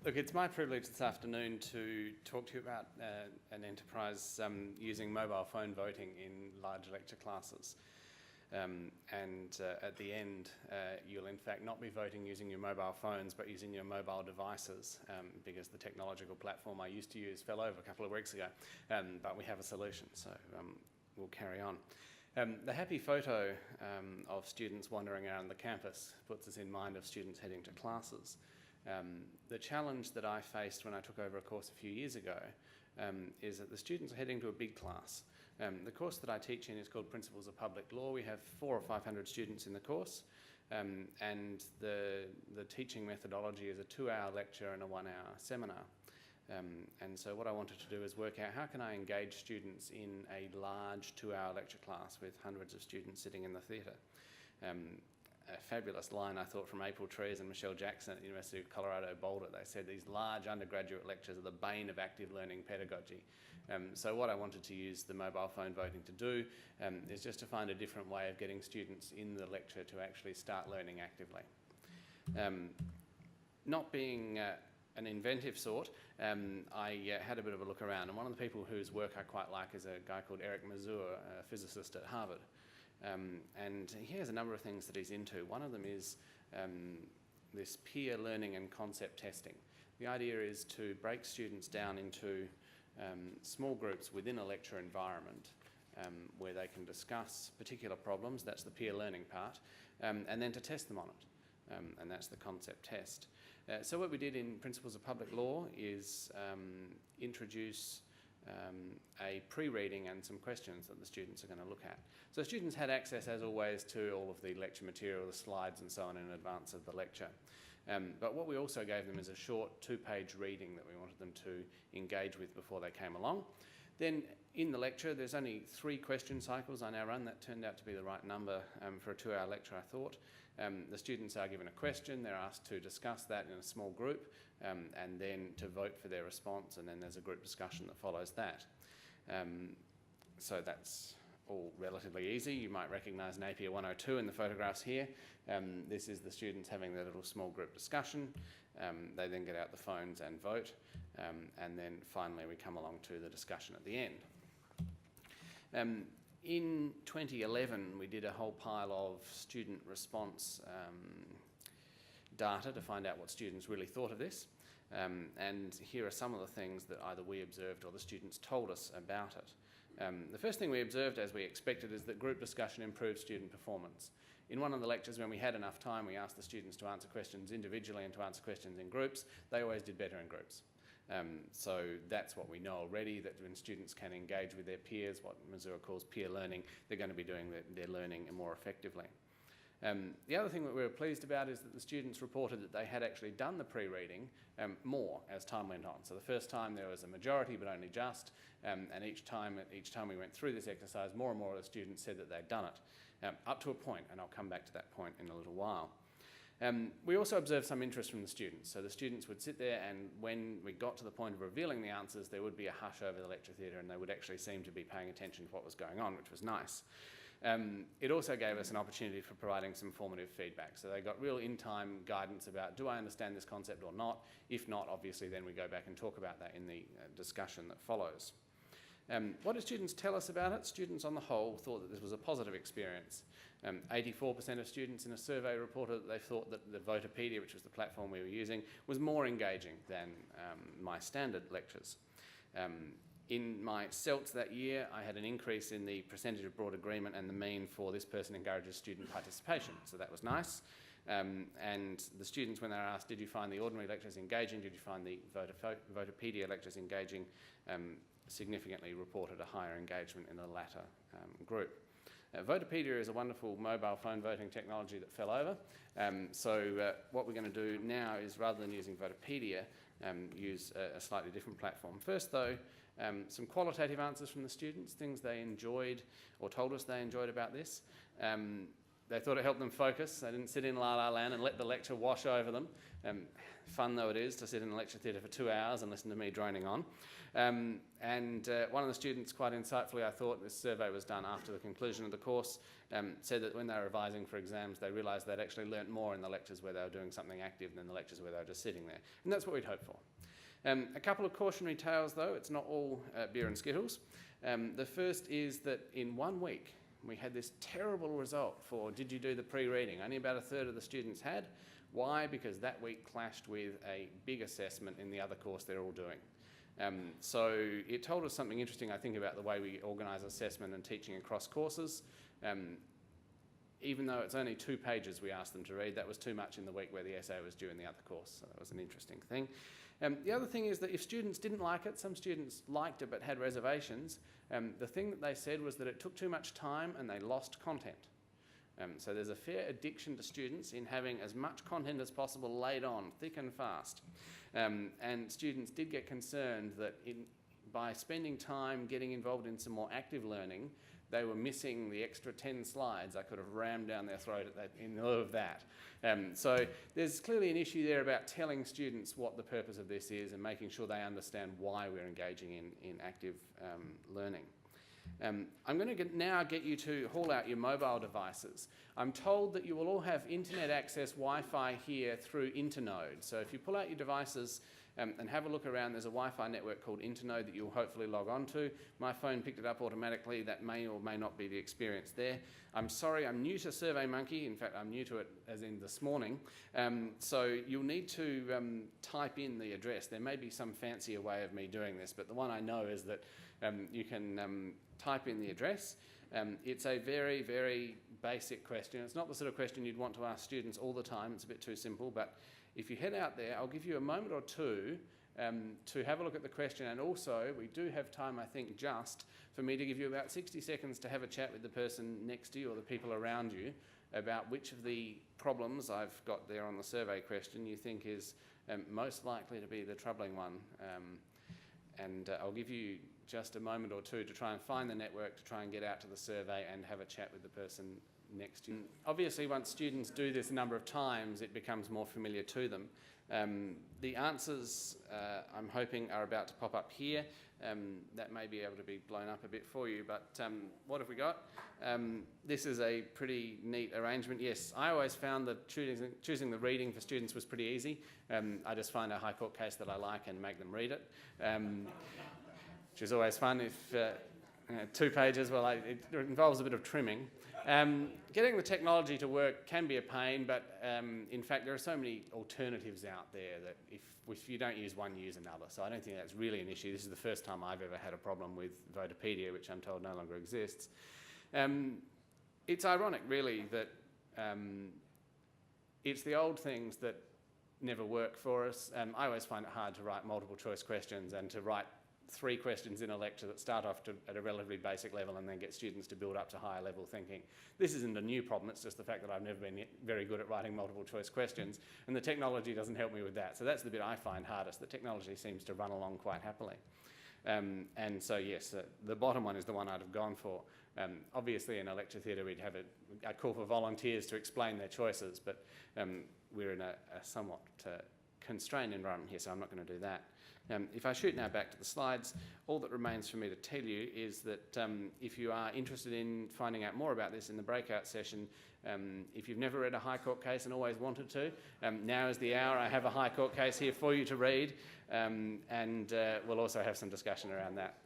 Look, it's my privilege this afternoon to talk to you about an enterprise using mobile phone voting in large lecture classes. At the end, you'll in fact not be voting using your mobile phones, but using your mobile devices, because the technological platform I used to use fell over a couple of weeks ago. But we have a solution, so we'll carry on. The happy photo of students wandering around the campus puts us in mind of students heading to classes. The challenge that I faced when I took over a course a few years ago is that the students are heading to a big class. The course that I teach in is called Principles of Public Law. We have 400 or 500 students in the course, and the teaching methodology is a 2-hour lecture and a 1-hour seminar. And so what I wanted to do is work out how can I engage students in a large 2-hour lecture class with hundreds of students sitting in the theatre. A fabulous line, I thought, from April Trees and Michelle Jackson at the University of Colorado Boulder. They said these large undergraduate lectures are the bane of active learning pedagogy. So what I wanted to use the mobile phone voting to do is just to find a different way of getting students in the lecture to actually start learning actively. Not being an inventive sort, I had a bit of a look around, and one of the people whose work I quite like is a guy called Eric Mazur, a physicist at Harvard. And he has a number of things that he's into. One of them is this peer learning and concept testing. The idea is to break students down into small groups within a lecture environment where they can discuss particular problems, that's the peer learning part, and then to test them on it, and that's the concept test. So what we did in Principles of Public Law is introduce a pre-reading and some questions that the students are going to look at. So students had access, as always, to all of the lecture material, the slides and so on in advance of the lecture. But what we also gave them is a short 2-page reading that we wanted them to engage with before they came along. Then in the lecture, there's only 3 question cycles I now run. That turned out to be the right number for a 2-hour lecture, I thought. The students are given a question, they're asked to discuss that in a small group, and then to vote for their response, and then there's a group discussion that follows that. So that's all relatively easy. You might recognise Napier 102 in the photographs here. This is the students having their little small group discussion. They then get out the phones and vote, and then finally we come along to the discussion at the end. In 2011, we did a whole pile of student response data to find out what students really thought of this. And here are some of the things that either we observed or the students told us about it. The first thing we observed, as we expected, is that group discussion improved student performance. In one of the lectures, when we had enough time, we asked the students to answer questions individually and to answer questions in groups. They always did better in groups. So that's what we know already, that when students can engage with their peers, what Mazur calls peer learning, they're going to be doing their learning more effectively. The other thing that we were pleased about is that the students reported that they had actually done the pre-reading more as time went on. So the first time there was a majority, but only just, and each time we went through this exercise, more and more of the students said that they'd done it, up to a point, and I'll come back to that point in a little while. We also observed some interest from the students. So the students would sit there, and when we got to the point of revealing the answers, there would be a hush over the lecture theatre, and they would actually seem to be paying attention to what was going on, which was nice. It also gave us an opportunity for providing some formative feedback. So they got real in-time guidance about, do I understand this concept or not? If not, obviously, then we go back and talk about that in the discussion that follows. What did students tell us about it? Students on the whole thought that this was a positive experience. 84% of students in a survey reported that they thought that the Votopedia, which was the platform we were using, was more engaging than my standard lectures. In my CELTs that year, I had an increase in the percentage of broad agreement, and the mean for this person encourages student participation, so that was nice. And the students, when they were asked, did you find the ordinary lectures engaging, did you find the Votopedia lectures engaging, significantly reported a higher engagement in the latter group. Votopedia is a wonderful mobile phone voting technology that fell over. So what we're going to do now is, rather than using Votopedia, use a slightly different platform. First though, some qualitative answers from the students, things they enjoyed or told us they enjoyed about this. They thought it helped them focus. They didn't sit in la la land and let the lecture wash over them. Fun though it is to sit in a lecture theatre for 2 hours and listen to me droning on. One of the students, quite insightfully, I thought, this survey was done after the conclusion of the course, said that when they were revising for exams, they realised they'd actually learnt more in the lectures where they were doing something active than the lectures where they were just sitting there. And that's what we'd hoped for. A couple of cautionary tales though, it's not all beer and skittles. The first is that in 1 week, we had this terrible result for did you do the pre-reading? Only about 1/3 of the students had. Why? Because that week clashed with a big assessment in the other course they're all doing. So it told us something interesting, I think, about the way we organise assessment and teaching across courses. Even though it's only 2 pages we asked them to read, that was too much in the week where the essay was due in the other course. So that was an interesting thing. The other thing is that if students didn't like it, some students liked it but had reservations, the thing that they said was that it took too much time and they lost content. So there's a fair addiction to students in having as much content as possible laid on, thick and fast. And students did get concerned that by spending time getting involved in some more active learning, they were missing the extra 10 slides I could have rammed down their throat in lieu of that. So there's clearly an issue there about telling students what the purpose of this is and making sure they understand why we're engaging in active learning. I'm going to now get you to haul out your mobile devices. I'm told that you will all have internet access Wi-Fi here through Internode. So if you pull out your devices and have a look around, there's a Wi-Fi network called Internode that you'll hopefully log on to. My phone picked it up automatically. That may or may not be the experience there. I'm sorry, I'm new to SurveyMonkey. In fact, I'm new to it as in this morning. So you'll need to type in the address. There may be some fancier way of me doing this, but the one I know is that you can type in the address. It's a very, very basic question. It's not the sort of question you'd want to ask students all the time. It's a bit too simple, but if you head out there, I'll give you a moment or two to have a look at the question, and also we do have time, I think, just for me to give you about 60 seconds to have a chat with the person next to you or the people around you about which of the problems I've got there on the survey question you think is most likely to be the troubling one. I'll give you just a moment or two to try and find the network, to try and get out to the survey and have a chat with the person next to you. Obviously, once students do this a number of times, it becomes more familiar to them. The answers, I'm hoping, are about to pop up here. That may be able to be blown up a bit for you, but what have we got? This is a pretty neat arrangement. Yes, I always found that choosing the reading for students was pretty easy. I just find a High Court case that I like and make them read it, which is always fun. If 2 pages, well, it involves a bit of trimming. Getting the technology to work can be a pain, but in fact there are so many alternatives out there that if you don't use one, you use another. So I don't think that's really an issue. This is the first time I've ever had a problem with Votopedia, which I'm told no longer exists. It's ironic, really, that it's the old things that never work for us. I always find it hard to write multiple choice questions and to write 3 questions in a lecture that start off at a relatively basic level and then get students to build up to higher level thinking. This isn't a new problem, it's just the fact that I've never been very good at writing multiple choice questions, and the technology doesn't help me with that. So that's the bit I find hardest. The technology seems to run along quite happily. And so yes, the bottom one is the one I'd have gone for. Obviously in a lecture theatre we'd have a call for volunteers to explain their choices, but we're in a somewhat constrained environment here, so I'm not going to do that. If I shoot now back to the slides, all that remains for me to tell you is that if you are interested in finding out more about this in the breakout session, if you've never read a High Court case and always wanted to, now is the hour. I have a High Court case here for you to read, and we'll also have some discussion around that.